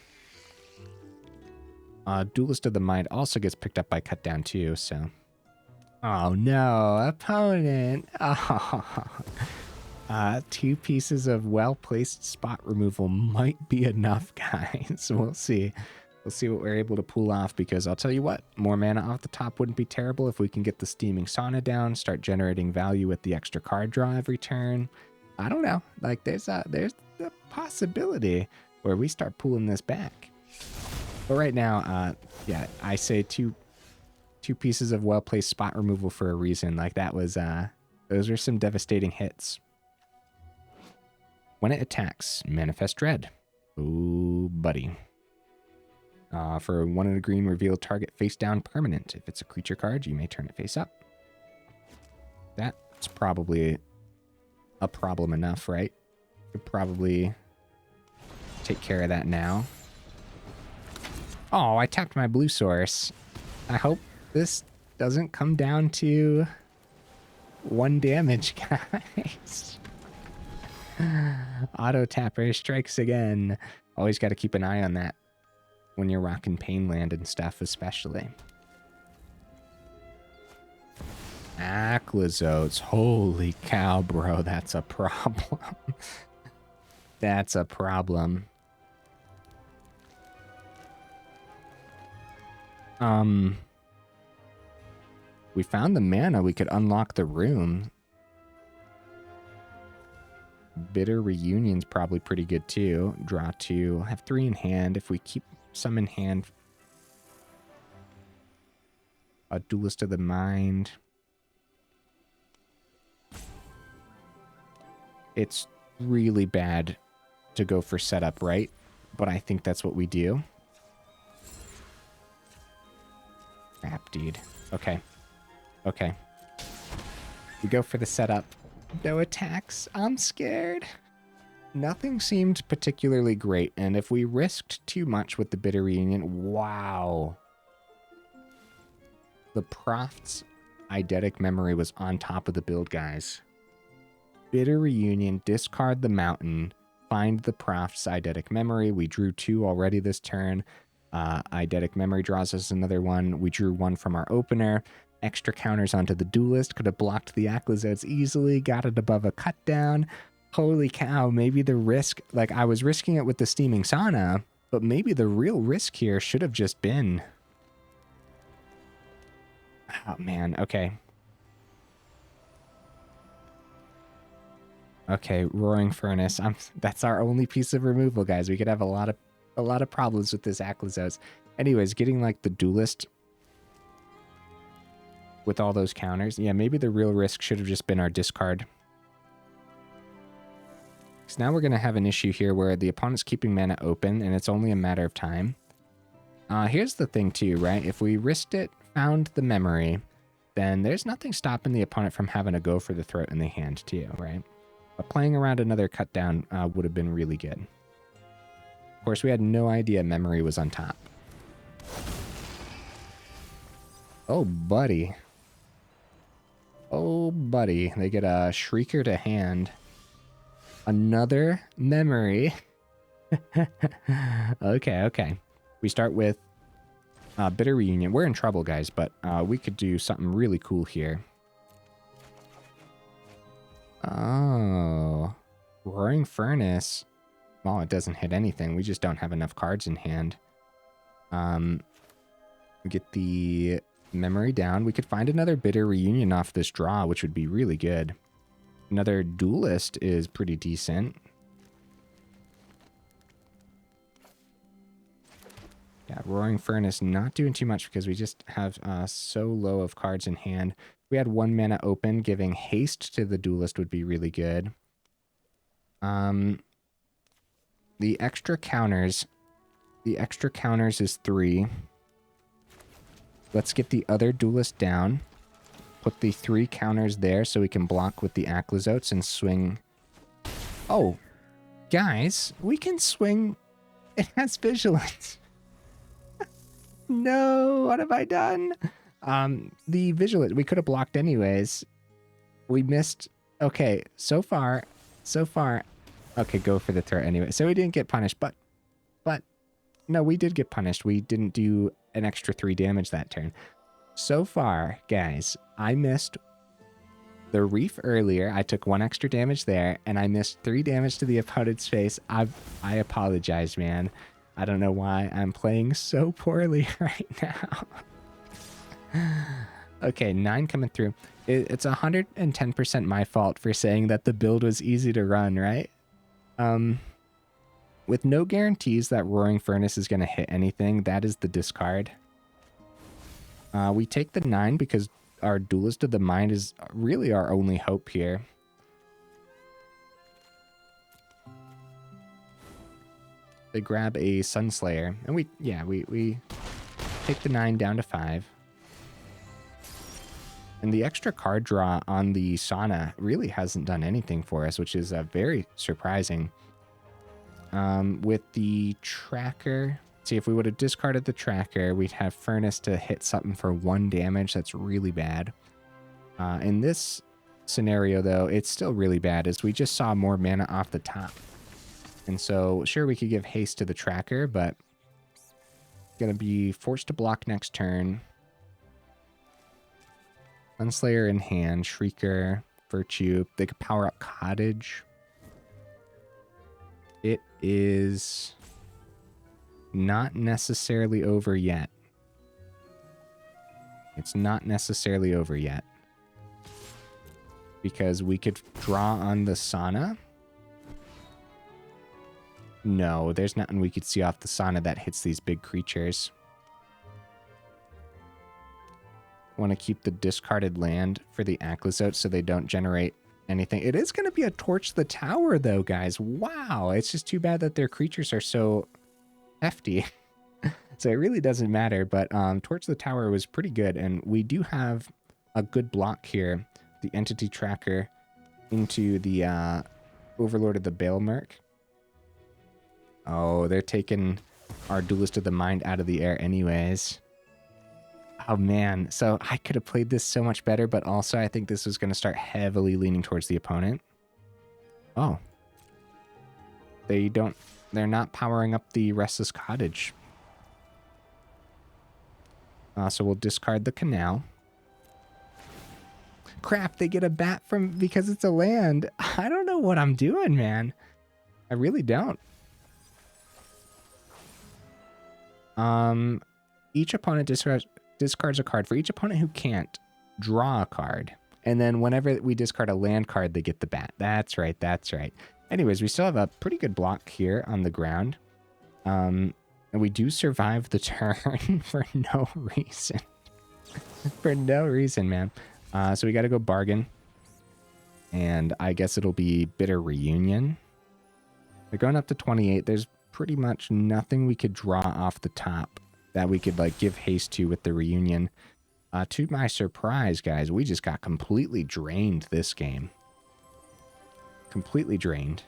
Duelist of the Mind also gets picked up by cut down too, so... Oh no, opponent! Oh. 2 pieces of well-placed spot removal might be enough, guys. We'll see. We'll see what we're able to pull off, because I'll tell you what, more mana off the top wouldn't be terrible if we can get the Steaming Sauna down, start generating value with the extra card draw every turn. I don't know. Like, there's the possibility where we start pulling this back. But right now, yeah, I say two pieces of well-placed spot removal for a reason. Like, that was, those are some devastating hits. When it attacks, Manifest Dread. Ooh, buddy. For 1 in a green, reveal target face down permanent. If it's a creature card, you may turn it face up. That's probably a problem enough, right? Could probably take care of that now. Oh, I tapped my blue source. I hope this doesn't come down to 1 damage, guys. Auto tapper strikes again. Always got to keep an eye on that when you're rocking Painland and stuff, especially. Aclazotes. Holy cow, bro. That's a problem. That's a problem. We found the mana. We could unlock the room. Bitter Reunion's probably pretty good too. Draw 2. Have 3 in hand. If we keep some in hand. A Duelist of the Mind. It's really bad to go for setup, right? But I think that's what we do. Crap, dude. Okay. Okay. We go for the setup. No attacks. I'm scared. Nothing seemed particularly great, and if we risked too much with the Bitter Reunion, wow. The Proft's Eidetic Memory was on top of the build, guys. Bitter Reunion, discard the Mountain, find the Proft's Eidetic Memory. We drew 2 already this turn. Eidetic Memory draws us another one. We drew 1 from our opener. Extra counters onto the Duelist. Could have blocked the Valgavoth easily. Got it above a cut down. Holy cow, maybe the risk... Like, I was risking it with the Steaming Sauna, but maybe the real risk here should have just been... Oh, man. Okay. Okay, Roaring Furnace. That's our only piece of removal, guys. We could have a lot of problems with this Valgavoth. Anyways, getting, like, the Duelist... with all those counters. Yeah, maybe the real risk should have just been our discard. So now we're going to have an issue here where the opponent's keeping mana open, and it's only a matter of time. Here's the thing too, right? If we risked it, found the memory, then there's nothing stopping the opponent from having a go for the throat in the hand too, right? But playing around another cut down would have been really good. Of course, we had no idea memory was on top. Oh, buddy. Oh, buddy. They get a Shrieker to hand. Another memory. Okay. We start with Bitter Reunion. We're in trouble, guys, but we could do something really cool here. Oh. Roaring Furnace. Well, it doesn't hit anything. We just don't have enough cards in hand. Get the... memory down. We could find another Bitter Reunion off this draw, which would be really good. Another Duelist is pretty decent. Yeah, Roaring Furnace not doing too much because we just have so low of cards in hand. If we had 1 mana open, giving haste to the Duelist would be really good. The extra counters. The extra counters is 3. Let's get the other Duelist down. Put the 3 counters there so we can block with the Valgavoth and swing. Oh, guys, we can swing. It has Vigilance. No, what have I done? The Vigilance, we could have blocked anyways. We missed. Okay, so far. Okay, go for the throat anyway. So we didn't get punished, but no, we did get punished. We didn't do an extra 3 damage that turn. So far, guys, I missed the Reef earlier. I took 1 extra damage there, and I missed 3 damage to the opponent's face. I apologize, man. I don't know why I'm playing so poorly right now. Okay, 9 coming through. It's 110% my fault for saying that the build was easy to run, right? With no guarantees that Roaring Furnace is going to hit anything, that is the discard. We take the 9 because our Duelist of the Mind is really our only hope here. They grab a Sunslayer, and we take the 9 down to 5. And the extra card draw on the Sauna really hasn't done anything for us, which is very surprising. With the Tracker... See, if we would have discarded the Tracker, we'd have Furnace to hit something for 1 damage. That's really bad. In this scenario, though, it's still really bad, as we just saw more mana off the top. And so, sure, we could give haste to the Tracker, but gonna be forced to block next turn. Sunslayer in hand, Shrieker, Virtue. They could power up Cottage. It is... not necessarily over yet. It's not necessarily over yet. Because we could draw on the Sauna. No, there's nothing we could see off the Sauna that hits these big creatures. Want to keep the discarded land for the Valgavoth so they don't generate anything. It is going to be a Torch the Tower, though, guys. Wow. It's just too bad that their creatures are so hefty. So it really doesn't matter. But Torch the Tower was pretty good. And we do have a good block here. The Entity Tracker into the Overlord of the Baelmerk. Oh, they're taking our Duelist of the Mind out of the air anyways. Oh, man. So I could have played this so much better, but also I think this was going to start heavily leaning towards the opponent. Oh. They're not powering up the Restless Cottage. So we'll discard the Canal. Crap, they get a bat because it's a land. I don't know what I'm doing, man. I really don't. Each opponent discards a card. For each opponent who can't, draw a card. And then whenever we discard a land card, they get the bat. That's right, that's right. Anyways, we still have a pretty good block here on the ground. And we do survive the turn for no reason. For no reason, man. So we got to go bargain. And I guess it'll be Bitter Reunion. They're going up to 28. There's pretty much nothing we could draw off the top that we could like give haste to with the Reunion. To my surprise, guys, we just got completely drained this game. Completely drained.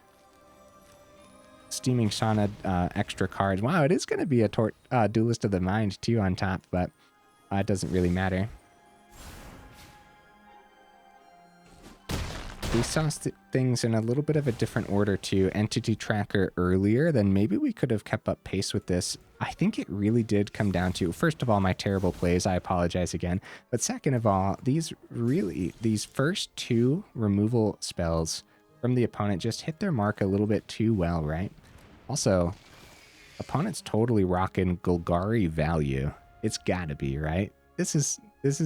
Steaming Sauna, extra cards. Wow, it is going to be a Duelist of the Mind too on top, but it doesn't really matter. We saw things in a little bit of a different order to Entity Tracker earlier, then maybe we could have kept up pace with this. I think it really did come down to, first of all, my terrible plays. I apologize again. But second of all, these first two removal spells from the opponent just hit their mark a little bit too well, right? Also, opponent's totally rocking Golgari value. It's gotta be, right? This is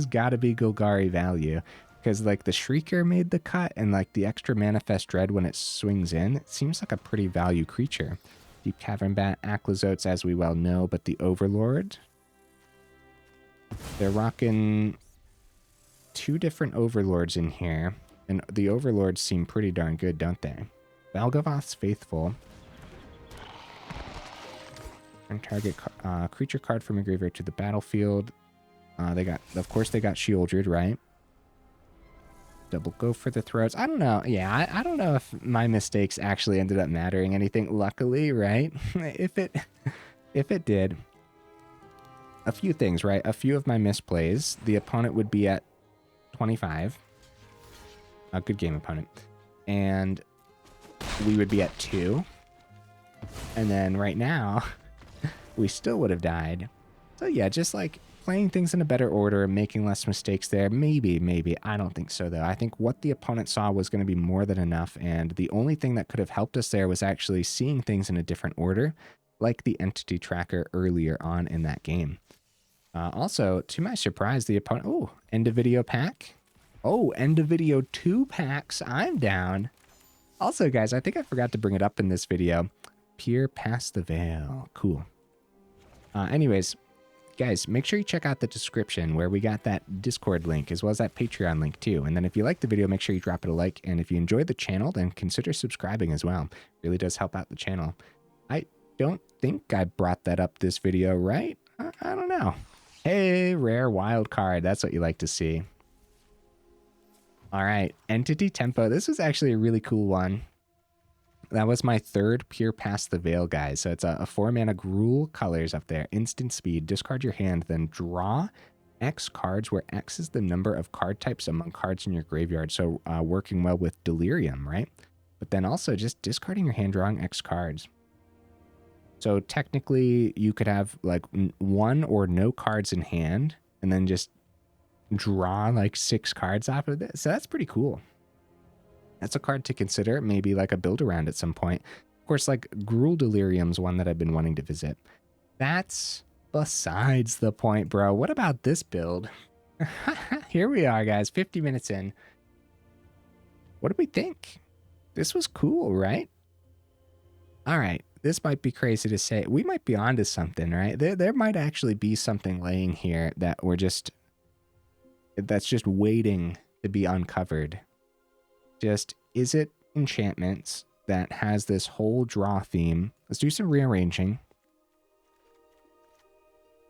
gotta be Golgari value. Because, like, the Shrieker made the cut, and, like, the extra Manifest Dread when it swings in, it seems like a pretty value creature. Deep Cavern Bat, Acklazotes, as we well know, but the Overlord, they're rocking two different Overlords in here, and the Overlords seem pretty darn good, don't they? Valgavoth's Faithful. And target creature card from a graveyard to the battlefield. Of course, they got Shieldred, right? Double go for the throats. I don't know. Yeah, I don't know if my mistakes actually ended up mattering anything. Luckily, right? if it did, a few things, right? A few of my misplays, the opponent would be at 25. A good game opponent. And we would be at 2. And then right now, we still would have died. So yeah, just like playing things in a better order, making less mistakes there. Maybe. I don't think so, though. I think what the opponent saw was going to be more than enough, and the only thing that could have helped us there was actually seeing things in a different order, like the Entity Tracker earlier on in that game. Also, to my surprise, the opponent... Oh, end of video pack. Oh, end of video 2 packs. I'm down. Also, guys, I think I forgot to bring it up in this video. Peer Past the Veil. Cool. Anyways... Guys, make sure you check out the description where we got that Discord link as well as that Patreon link too. And then if you like the video, make sure you drop it a like. And if you enjoyed the channel, then consider subscribing as well. It really does help out the channel. I don't think I brought that up this video, right? I don't know. Hey, rare wild card. That's what you like to see. All right, Entity Tempo. This was actually a really cool one. That was my third Peer Past the Veil, guys. So it's a 4-mana Gruul colors up there. Instant speed. Discard your hand, then draw X cards, where X is the number of card types among cards in your graveyard. So working well with Delirium, right? But then also just discarding your hand, drawing X cards. So technically, you could have like 1 or no cards in hand, and then just draw like 6 cards off of this. So that's pretty cool. That's a card to consider, maybe like a build around at some point. Of course, like Gruul Delirium's one that I've been wanting to visit. That's besides the point, bro. What about this build? Here we are, guys, 50 minutes in. What do we think? This was cool, right? All right, this might be crazy to say. We might be onto something, right? There might actually be something laying here that that's just waiting to be uncovered. Just, is it enchantments that has this whole draw theme? Let's do some rearranging.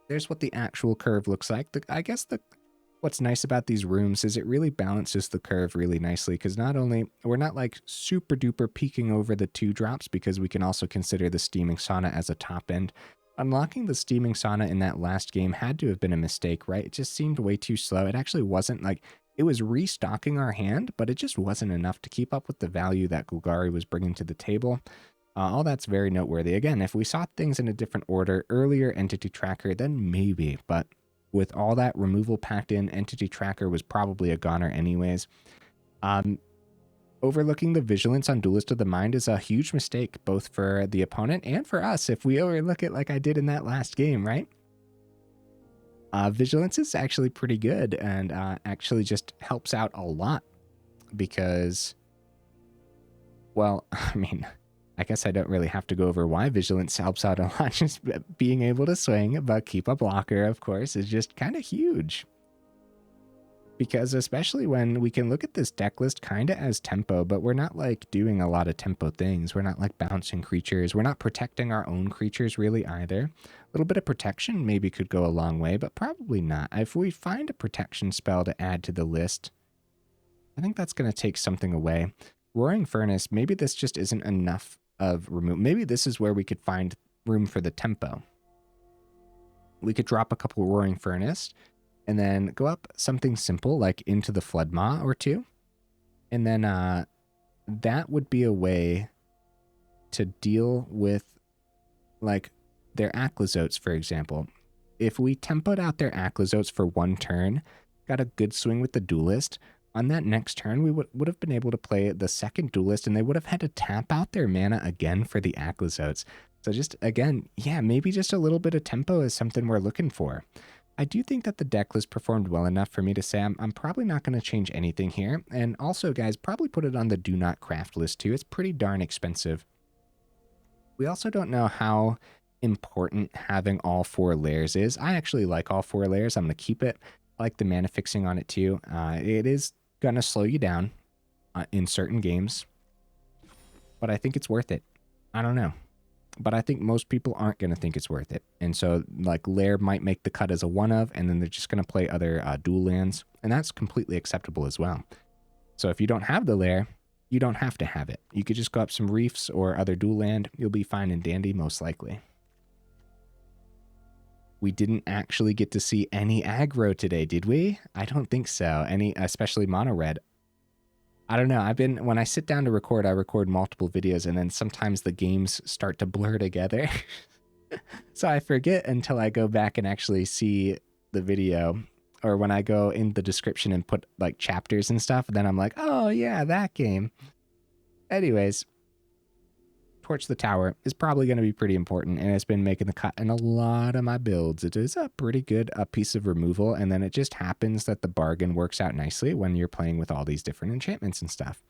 There's what the actual curve looks like. I guess what's nice about these rooms is it really balances the curve really nicely, because not only, we're not like super duper peeking over the 2 drops, because we can also consider the Steaming Sauna as a top end. Unlocking the Steaming Sauna in that last game had to have been a mistake, right? It just seemed way too slow. It actually wasn't like, it was restocking our hand, but it just wasn't enough to keep up with the value that Golgari was bringing to the table. All that's very noteworthy. Again, if we saw things in a different order, earlier Entity Tracker, then maybe, but with all that removal packed in, Entity Tracker was probably a goner anyways. Overlooking the Vigilance on Duelist of the Mind is a huge mistake, both for the opponent and for us, if we overlook it like I did in that last game, right? Vigilance is actually pretty good, and actually just helps out a lot, because, well, I mean, I guess I don't really have to go over why Vigilance helps out a lot. Just being able to swing, but keep a blocker, of course, is just kind of huge. Because especially when we can look at this deck list kind of as tempo, but we're not like doing a lot of tempo things. We're not like bouncing creatures. We're not protecting our own creatures really either. A little bit of protection maybe could go a long way, but probably not. If we find a protection spell to add to the list, I think that's going to take something away. Roaring Furnace, maybe this just isn't enough of remove. Maybe this is where we could find room for the tempo. We could drop a couple Roaring Furnace, and then go up something simple like Into the Floodmaw or 2. And then that would be a way to deal with like their Aclizotes, for example. If we tempoed out their Aclizotes for 1 turn, got a good swing with the Duelist, on that next turn we would have been able to play the second Duelist, and they would have had to tap out their mana again for the Aclizotes. So just, again, yeah, maybe just a little bit of tempo is something we're looking for. I do think that the deck list performed well enough for me to say I'm probably not going to change anything here. And also, guys, probably put it on the do not craft list too. It's pretty darn expensive. We also don't know how important having all 4 layers is. I actually like all 4 layers. I'm going to keep it. I like the mana fixing on it too. It is going to slow you down in certain games, but I think it's worth it. I don't know. But I think most people aren't going to think it's worth it. And so, like, Lair might make the cut as a one-of, and then they're just going to play other dual lands, and that's completely acceptable as well. So if you don't have the Lair, you don't have to have it. You could just go up some Reefs or other dual land. You'll be fine and dandy, most likely. We didn't actually get to see any aggro today, did we? I don't think so. Any, especially mono red. I don't know. When I sit down to record, I record multiple videos, and then sometimes the games start to blur together. So I forget until I go back and actually see the video, or when I go in the description and put like chapters and stuff, and then I'm like, oh yeah, that game. Anyways, Torch the Tower is probably going to be pretty important, and it's been making the cut in a lot of my builds. It is a pretty good piece of removal, and then it just happens that the bargain works out nicely when you're playing with all these different enchantments and stuff.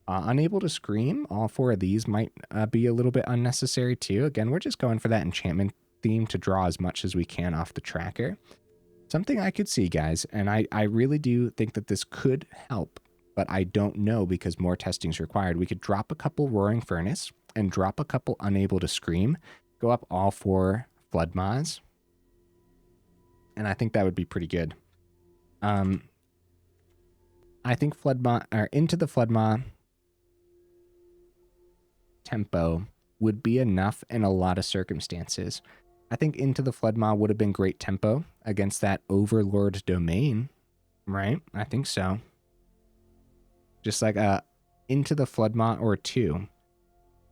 Unable to Scream, all 4 of these might be a little bit unnecessary too. Again, we're just going for that enchantment theme to draw as much as we can off the tracker. Something I could see, guys, and I really do think that this could help, but I don't know because more testing is required. We could drop a couple Roaring Furnace and drop a couple Unable to Scream, go up all 4 Floodmaws, and I think that would be pretty good. I think Floodmaw, or Into the Floodmaw tempo would be enough in a lot of circumstances. I think Into the Floodmaw would have been great tempo against that Overlord domain, right? I think so. Just like Into the Floodmaw or 2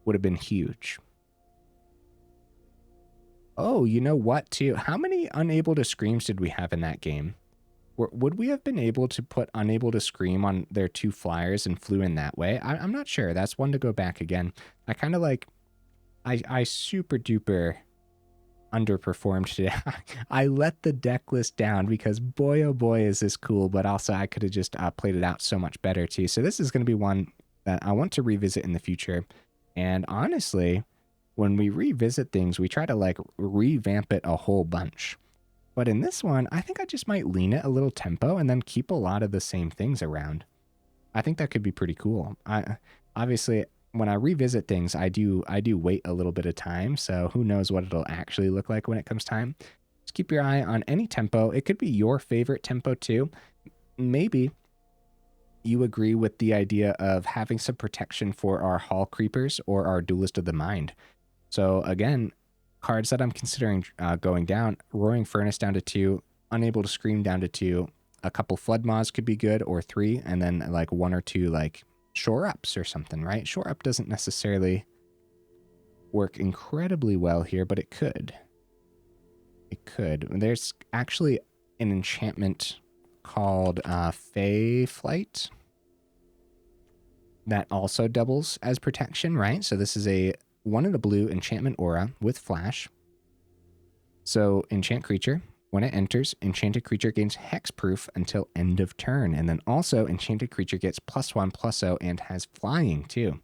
would have been huge. Oh, you know what, too? How many Unable to Screams did we have in that game? Would we have been able to put Unable to Scream on their 2 flyers and flew in that way? I'm not sure. That's one to go back again. I kind of like... I super duper underperformed today. I let the deck list down because boy, oh boy, is this cool. But also I could have just played it out so much better, too. So this is going to be one that I want to revisit in the future. And honestly, when we revisit things, we try to like revamp it a whole bunch. But in this one, I think I just might lean it a little tempo and then keep a lot of the same things around. I think that could be pretty cool. Obviously, when I revisit things, I do wait a little bit of time, so who knows what it'll actually look like when it comes time. Just keep your eye on any tempo. It could be your favorite tempo too. Maybe you agree with the idea of having some protection for our Hallcreepers or our Duelist of the Mind. So again, cards that I'm considering going down: Roaring Furnace down to 2, Unable to Scream down to 2, a couple Flood Maws could be good, or 3, and then like 1 or 2 like Shore Ups or something, right? Shore Up doesn't necessarily work incredibly well here, but it could. It could. There's actually an enchantment called Fey Flight that also doubles as protection, right? So this is a 1 in a blue enchantment aura with flash. So enchant creature. When it enters, enchanted creature gains hexproof until end of turn. And then also enchanted creature gets +1/+0 and has flying too.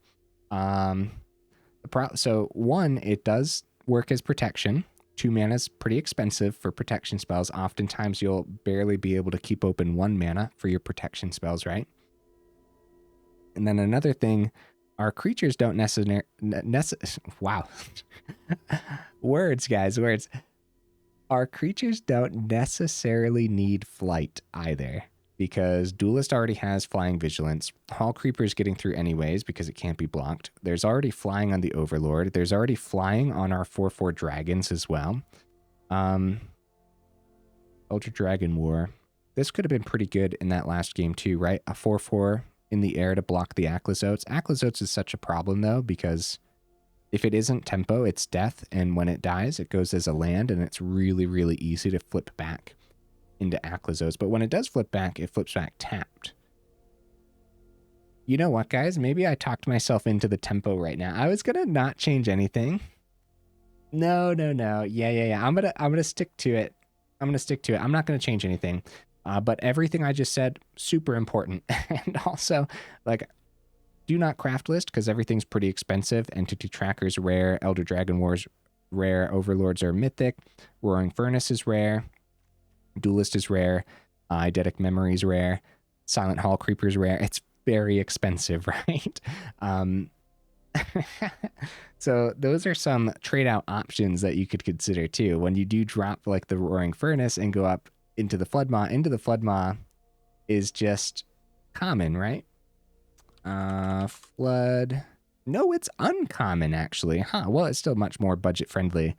So 1, it does work as protection. 2 mana is pretty expensive for protection spells. Oftentimes you'll barely be able to keep open 1 mana for your protection spells, right? And then another thing, our creatures don't necessarily... wow. Words, guys, words. Our creatures don't necessarily need flight either, because Duelist already has flying vigilance. Hallcreeper is getting through anyways because it can't be blocked. There's already flying on the Overlord. There's already flying on our 4/4 dragons as well. Ultra Dragon War. This could have been pretty good in that last game too, right? A 4/4 in the air to block the Aclizotes. Aclizotes is such a problem though, because if it isn't tempo, it's death, and when it dies, it goes as a land, and it's really, really easy to flip back into Aclizotes. But when it does flip back, it flips back tapped. You know what, guys? Maybe I talked myself into the tempo right now. I was gonna not change anything. No. Yeah. I'm gonna stick to it. I'm not gonna change anything. But everything I just said, super important. And also, like, do not craft list, because everything's pretty expensive. Entity Tracker's rare, Elder Dragon War's rare, Overlords are mythic, Roaring Furnace is rare, Duelist is rare, Eidetic Memory's rare, Silent Hallcreeper's rare. It's very expensive, right? So those are some trade out options that you could consider too. When you do drop like the Roaring Furnace and go up into the Flood Maw is just common, right? Flood. No, it's uncommon actually. Huh. Well, it's still much more budget friendly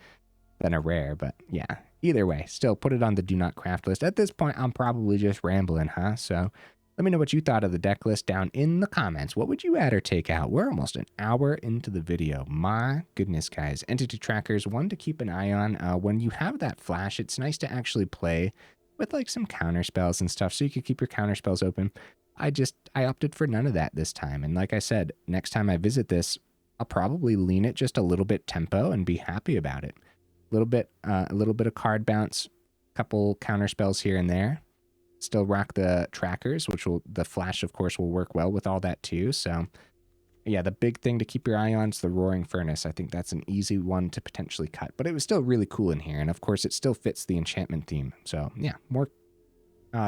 than a rare, but yeah. Either way, still put it on the do not craft list. At this point, I'm probably just rambling, huh? So let me know what you thought of the deck list down in the comments. What would you add or take out? We're almost an hour into the video. My goodness, guys. Entity Trackers, one to keep an eye on. When you have that flash, it's nice to actually play with like some counter spells and stuff, so you could keep your counter spells open. I opted for none of that this time. And like I said, next time I visit this, I'll probably lean it just a little bit tempo and be happy about it. A little bit of card bounce, couple counter spells here and there. Still rock the trackers, the flash, of course, will work well with all that too. So yeah, the big thing to keep your eye on is the Roaring Furnace. I think that's an easy one to potentially cut, but it was still really cool in here. And of course, it still fits the enchantment theme. So yeah, more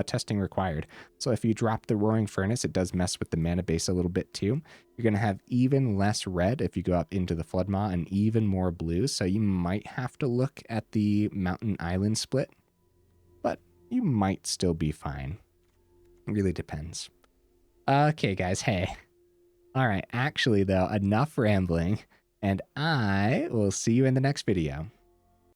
testing required. So if you drop the Roaring Furnace, it does mess with the mana base a little bit too. You're going to have even less red if you go up into the Flood Maw, and even more blue. So you might have to look at the Mountain Island split, but you might still be fine. It really depends. Okay, guys. Hey. All right. Actually, though, enough rambling, and I will see you in the next video.